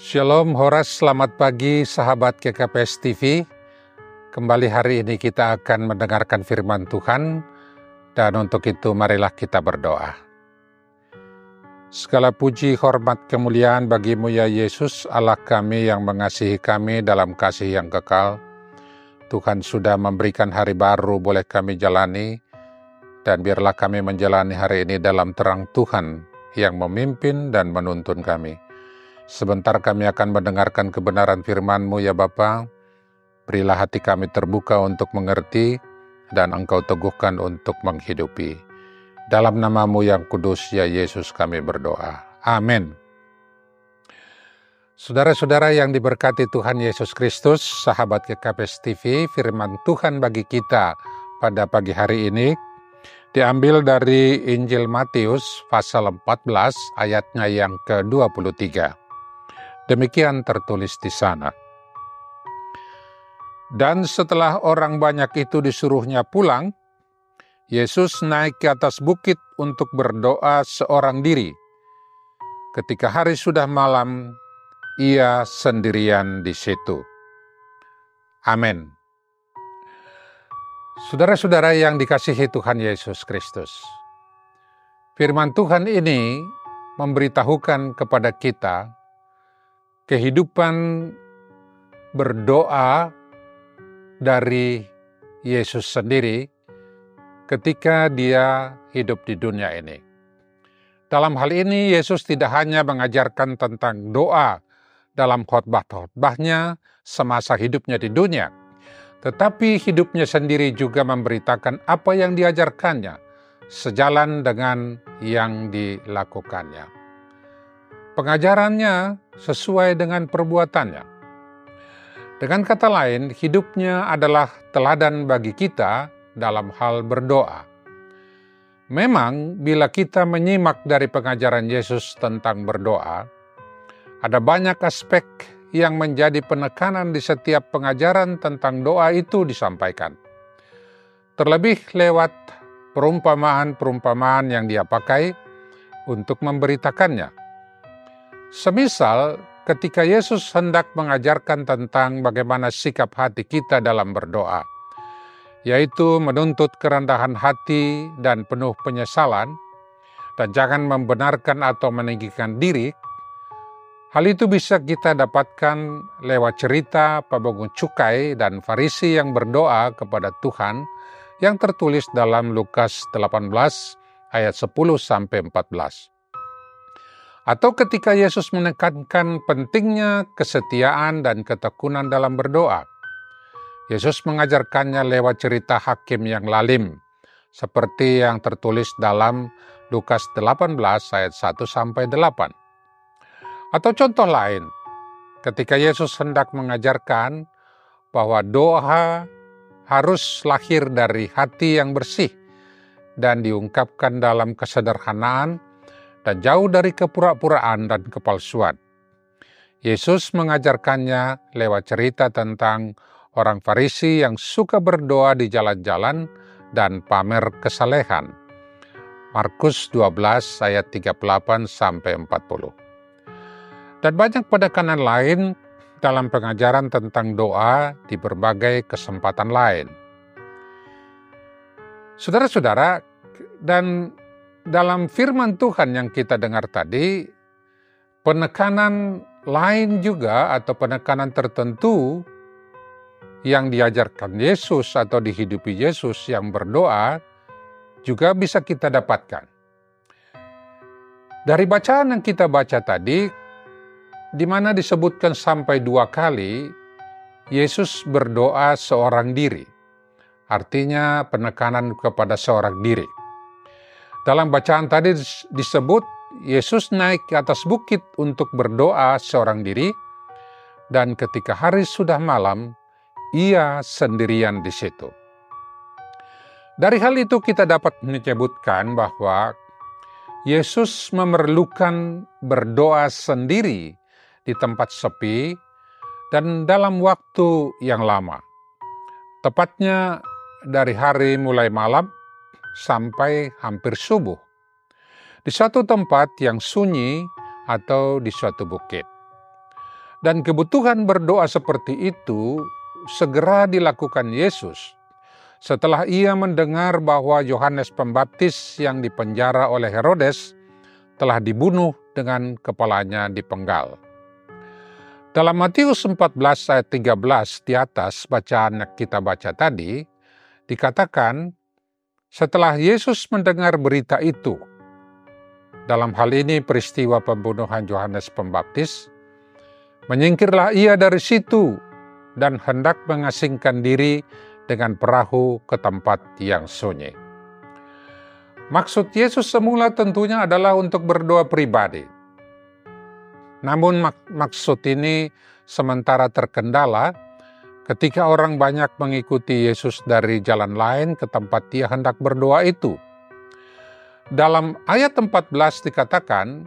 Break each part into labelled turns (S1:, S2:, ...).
S1: Shalom Horas, selamat pagi sahabat GKPS TV. Kembali hari ini kita akan mendengarkan firman Tuhan, dan untuk itu marilah kita berdoa. Segala puji, hormat, kemuliaan bagimu ya Yesus, Allah kami yang mengasihi kami dalam kasih yang kekal. Tuhan sudah memberikan hari baru boleh kami jalani, dan biarlah kami menjalani hari ini dalam terang Tuhan yang memimpin dan menuntun kami. Sebentar kami akan mendengarkan kebenaran firman-Mu ya Bapa. Berilah hati kami terbuka untuk mengerti dan Engkau teguhkan untuk menghidupi. Dalam nama-Mu yang kudus ya Yesus kami berdoa. Amin. Saudara-saudara yang diberkati Tuhan Yesus Kristus, sahabat GKPS TV, firman Tuhan bagi kita pada pagi hari ini diambil dari Injil Matius pasal 14 ayatnya yang ke-23. Demikian tertulis di sana. Dan setelah orang banyak itu disuruhnya pulang, Yesus naik ke atas bukit untuk berdoa seorang diri. Ketika hari sudah malam, ia sendirian di situ. Amin. Saudara-saudara yang dikasihi Tuhan Yesus Kristus, firman Tuhan ini memberitahukan kepada kita kehidupan berdoa dari Yesus sendiri ketika dia hidup di dunia ini. Dalam hal ini, Yesus tidak hanya mengajarkan tentang doa dalam khotbah-khotbahnya semasa hidupnya di dunia, tetapi hidupnya sendiri juga memberitakan apa yang diajarkannya, sejalan dengan yang dilakukannya. Pengajarannya sesuai dengan perbuatannya. Dengan kata lain, hidupnya adalah teladan bagi kita dalam hal berdoa. Memang, bila kita menyimak dari pengajaran Yesus tentang berdoa, ada banyak aspek yang menjadi penekanan di setiap pengajaran tentang doa itu disampaikan. Terlebih lewat perumpamaan-perumpamaan yang dia pakai untuk memberitakannya. Semisal ketika Yesus hendak mengajarkan tentang bagaimana sikap hati kita dalam berdoa, yaitu menuntut kerendahan hati dan penuh penyesalan, dan jangan membenarkan atau meninggikan diri. Hal itu bisa kita dapatkan lewat cerita pemungut cukai dan Farisi yang berdoa kepada Tuhan yang tertulis dalam Lukas 18 ayat 10-14. Atau ketika Yesus menekankan pentingnya kesetiaan dan ketekunan dalam berdoa. Yesus mengajarkannya lewat cerita hakim yang lalim, seperti yang tertulis dalam Lukas 18 ayat 1-8. Atau contoh lain, ketika Yesus hendak mengajarkan bahwa doa harus lahir dari hati yang bersih dan diungkapkan dalam kesederhanaan dan jauh dari kepura-puraan dan kepalsuan. Yesus mengajarkannya lewat cerita tentang orang Farisi yang suka berdoa di jalan-jalan dan pamer kesalehan. Markus 12 ayat 38-40. Dan banyak penekanan lain dalam pengajaran tentang doa di berbagai kesempatan lain. Saudara-saudara, dan dalam firman Tuhan yang kita dengar tadi, penekanan lain juga atau penekanan tertentu yang diajarkan Yesus atau dihidupi Yesus yang berdoa juga bisa kita dapatkan. Dari bacaan yang kita baca tadi, di mana disebutkan sampai 2 kali Yesus berdoa seorang diri. Artinya penekanan kepada seorang diri. Dalam bacaan tadi disebut Yesus naik ke atas bukit untuk berdoa seorang diri, dan ketika hari sudah malam, ia sendirian di situ. Dari hal itu kita dapat menyebutkan bahwa Yesus memerlukan berdoa sendiri di tempat sepi dan dalam waktu yang lama. Tepatnya dari hari mulai malam sampai hampir subuh, di suatu tempat yang sunyi atau di suatu bukit. Dan kebutuhan berdoa seperti itu segera dilakukan Yesus setelah ia mendengar bahwa Yohanes Pembaptis yang dipenjara oleh Herodes telah dibunuh dengan kepalanya dipenggal. Dalam Matius 14 ayat 13 di atas bacaan yang kita baca tadi, dikatakan setelah Yesus mendengar berita itu, dalam hal ini peristiwa pembunuhan Yohanes Pembaptis, menyingkirlah ia dari situ dan hendak mengasingkan diri dengan perahu ke tempat yang sunyi. Maksud Yesus semula tentunya adalah untuk berdoa pribadi. Namun maksud ini sementara terkendala ketika orang banyak mengikuti Yesus dari jalan lain ke tempat dia hendak berdoa itu. Dalam ayat 14 dikatakan,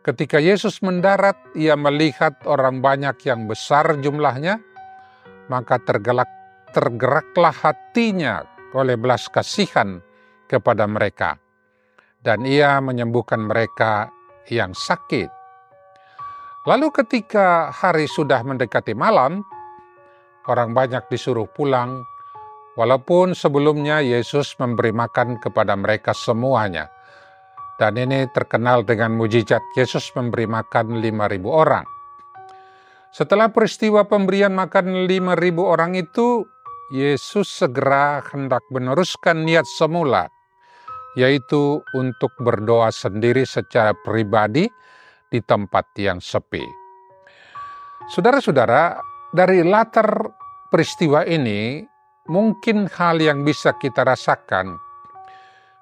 S1: ketika Yesus mendarat, ia melihat orang banyak yang besar jumlahnya, maka tergeraklah hatinya oleh belas kasihan kepada mereka, dan ia menyembuhkan mereka yang sakit. Lalu ketika hari sudah mendekati malam, orang banyak disuruh pulang, walaupun sebelumnya Yesus memberi makan kepada mereka semuanya. Dan ini terkenal dengan mujizat Yesus memberi makan 5.000 orang. Setelah peristiwa pemberian makan 5.000 orang itu, Yesus segera hendak meneruskan niat semula, yaitu untuk berdoa sendiri secara pribadi di tempat yang sepi. Saudara-saudara, dari latar peristiwa ini, mungkin hal yang bisa kita rasakan,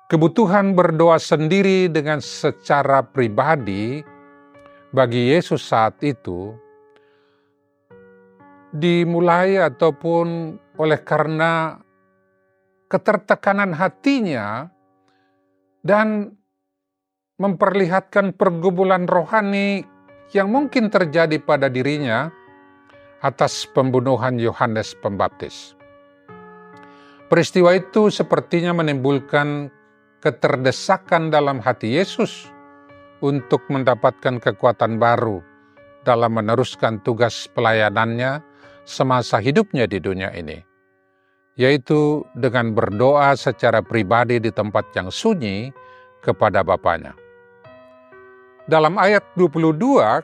S1: kebutuhan berdoa sendiri dengan secara pribadi bagi Yesus saat itu dimulai ataupun oleh karena ketertekanan hatinya dan memperlihatkan pergumulan rohani yang mungkin terjadi pada dirinya atas pembunuhan Yohanes Pembaptis. Peristiwa itu sepertinya menimbulkan keterdesakan dalam hati Yesus untuk mendapatkan kekuatan baru dalam meneruskan tugas pelayanannya semasa hidupnya di dunia ini, yaitu dengan berdoa secara pribadi di tempat yang sunyi kepada Bapanya. Dalam ayat 22,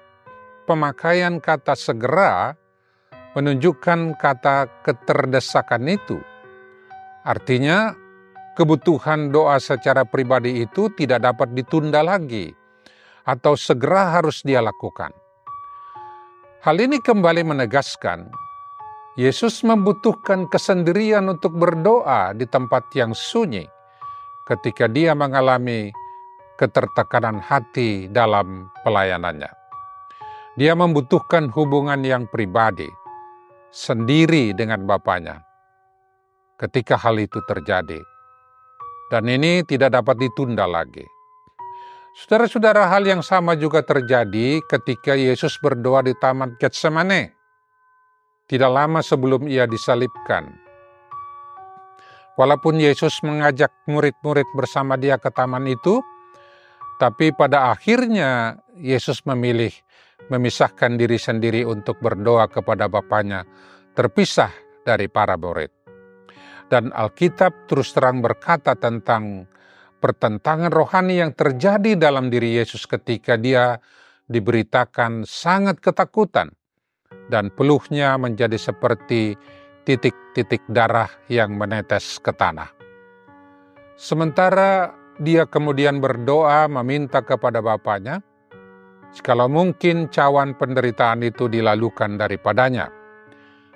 S1: pemakaian kata segera menunjukkan kata keterdesakan itu. Artinya, kebutuhan doa secara pribadi itu tidak dapat ditunda lagi atau segera harus dia lakukan. Hal ini kembali menegaskan Yesus membutuhkan kesendirian untuk berdoa di tempat yang sunyi ketika dia mengalami ketertekanan hati dalam pelayanannya. Dia membutuhkan hubungan yang pribadi, sendiri dengan Bapanya ketika hal itu terjadi. Dan ini tidak dapat ditunda lagi. Saudara-saudara, hal yang sama juga terjadi ketika Yesus berdoa di Taman Getsemane, tidak lama sebelum ia disalibkan. Walaupun Yesus mengajak murid-murid bersama dia ke taman itu, tapi pada akhirnya Yesus memilih memisahkan diri sendiri untuk berdoa kepada Bapanya, terpisah dari para murid. Dan Alkitab terus terang berkata tentang pertentangan rohani yang terjadi dalam diri Yesus ketika dia diberitakan sangat ketakutan dan peluhnya menjadi seperti titik-titik darah yang menetes ke tanah. Sementara dia kemudian berdoa meminta kepada Bapanya, jikalau mungkin cawan penderitaan itu dilalukan daripadanya.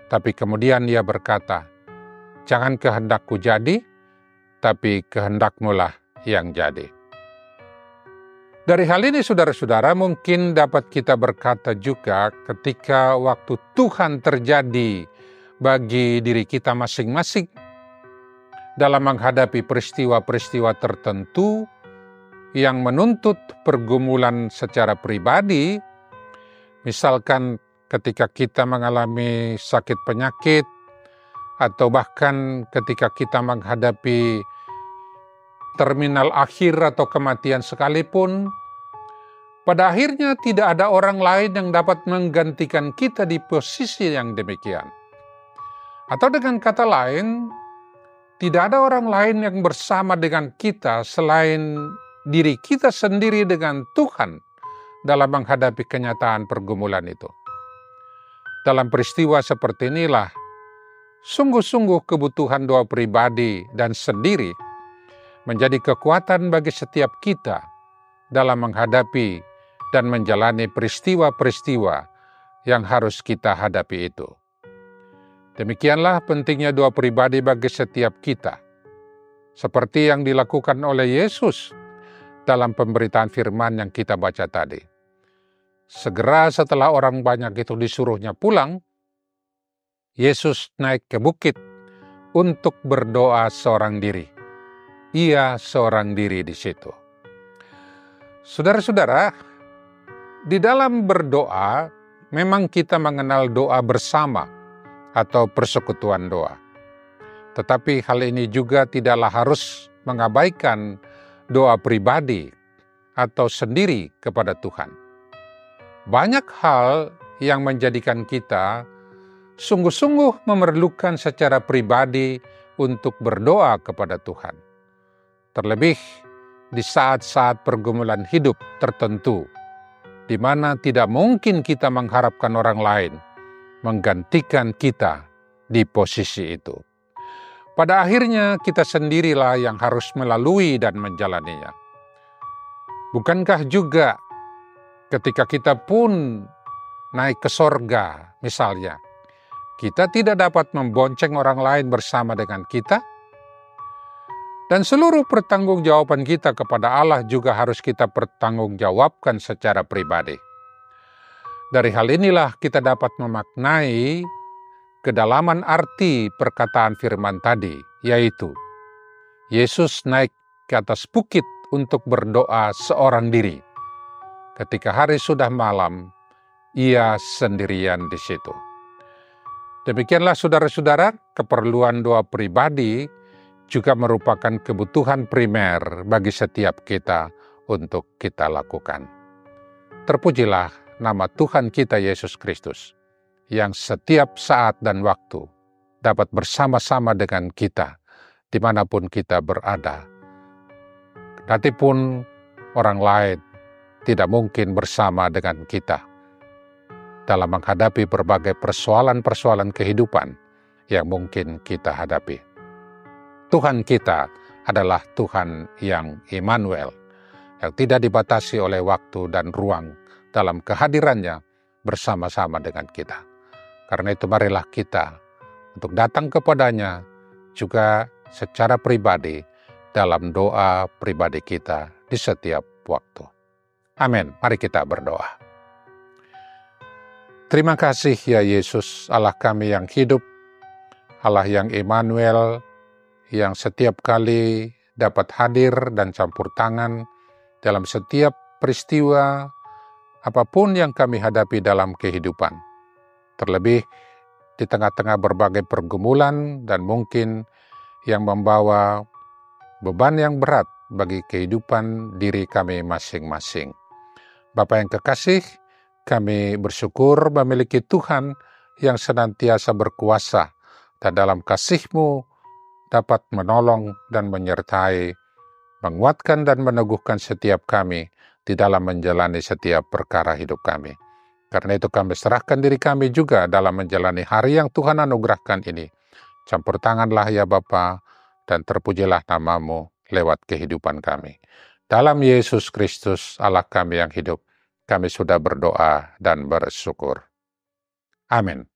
S1: Tapi kemudian ia berkata, jangan kehendakku jadi, tapi kehendakmu lah yang jadi. Dari hal ini saudara-saudara mungkin dapat kita berkata juga ketika waktu Tuhan terjadi bagi diri kita masing-masing dalam menghadapi peristiwa-peristiwa tertentu yang menuntut pergumulan secara pribadi, misalkan ketika kita mengalami sakit penyakit, atau bahkan ketika kita menghadapi terminal akhir atau kematian sekalipun, Pada akhirnya tidak ada orang lain yang dapat menggantikan kita di posisi yang demikian. Atau dengan kata lain, tidak ada orang lain yang bersama dengan kita selain diri kita sendiri dengan Tuhan dalam menghadapi kenyataan pergumulan itu. Dalam peristiwa seperti inilah, sungguh-sungguh kebutuhan doa pribadi dan sendiri menjadi kekuatan bagi setiap kita dalam menghadapi dan menjalani peristiwa-peristiwa yang harus kita hadapi itu. Demikianlah pentingnya doa pribadi bagi setiap kita. Seperti yang dilakukan oleh Yesus dalam pemberitaan firman yang kita baca tadi. Segera setelah orang banyak itu disuruhnya pulang, Yesus naik ke bukit untuk berdoa seorang diri. Ia seorang diri di situ. Saudara-saudara, di dalam berdoa memang kita mengenal doa bersama atau persekutuan doa. Tetapi hal ini juga tidaklah harus mengabaikan doa pribadi atau sendiri kepada Tuhan. Banyak hal yang menjadikan kita sungguh-sungguh memerlukan secara pribadi untuk berdoa kepada Tuhan. Terlebih di saat-saat pergumulan hidup tertentu, di mana tidak mungkin kita mengharapkan orang lain menggantikan kita di posisi itu. Pada akhirnya kita sendirilah yang harus melalui dan menjalaninya. Bukankah juga ketika kita pun naik ke sorga misalnya, kita tidak dapat membonceng orang lain bersama dengan kita? Dan seluruh pertanggungjawaban kita kepada Allah juga harus kita pertanggungjawabkan secara pribadi. Dari hal inilah kita dapat memaknai kedalaman arti perkataan firman tadi, yaitu Yesus naik ke atas bukit untuk berdoa seorang diri. Ketika hari sudah malam, ia sendirian di situ. Demikianlah saudara-saudara, keperluan doa pribadi juga merupakan kebutuhan primer bagi setiap kita untuk kita lakukan. Terpujilah nama Tuhan kita Yesus Kristus, yang setiap saat dan waktu dapat bersama-sama dengan kita dimanapun kita berada. Kedatipun orang lain tidak mungkin bersama dengan kita dalam menghadapi berbagai persoalan-persoalan kehidupan yang mungkin kita hadapi. Tuhan kita adalah Tuhan yang Immanuel, yang tidak dibatasi oleh waktu dan ruang dalam kehadirannya bersama-sama dengan kita. Karena itu marilah kita untuk datang kepadanya juga secara pribadi dalam doa pribadi kita di setiap waktu. Amin. Mari kita berdoa. Terima kasih ya Yesus, Allah kami yang hidup, Allah yang Immanuel, yang setiap kali dapat hadir dan campur tangan dalam setiap peristiwa apapun yang kami hadapi dalam kehidupan. Terlebih di tengah-tengah berbagai pergumulan dan mungkin yang membawa beban yang berat bagi kehidupan diri kami masing-masing. Bapa yang kekasih, kami bersyukur memiliki Tuhan yang senantiasa berkuasa dan dalam kasih-Mu dapat menolong dan menyertai, menguatkan dan meneguhkan setiap kami di dalam menjalani setiap perkara hidup kami. Karena itu kami serahkan diri kami juga dalam menjalani hari yang Tuhan anugerahkan ini. Campur tanganlah ya Bapa, dan terpujilah nama-Mu lewat kehidupan kami. Dalam Yesus Kristus, Allah kami yang hidup, kami sudah berdoa dan bersyukur. Amin.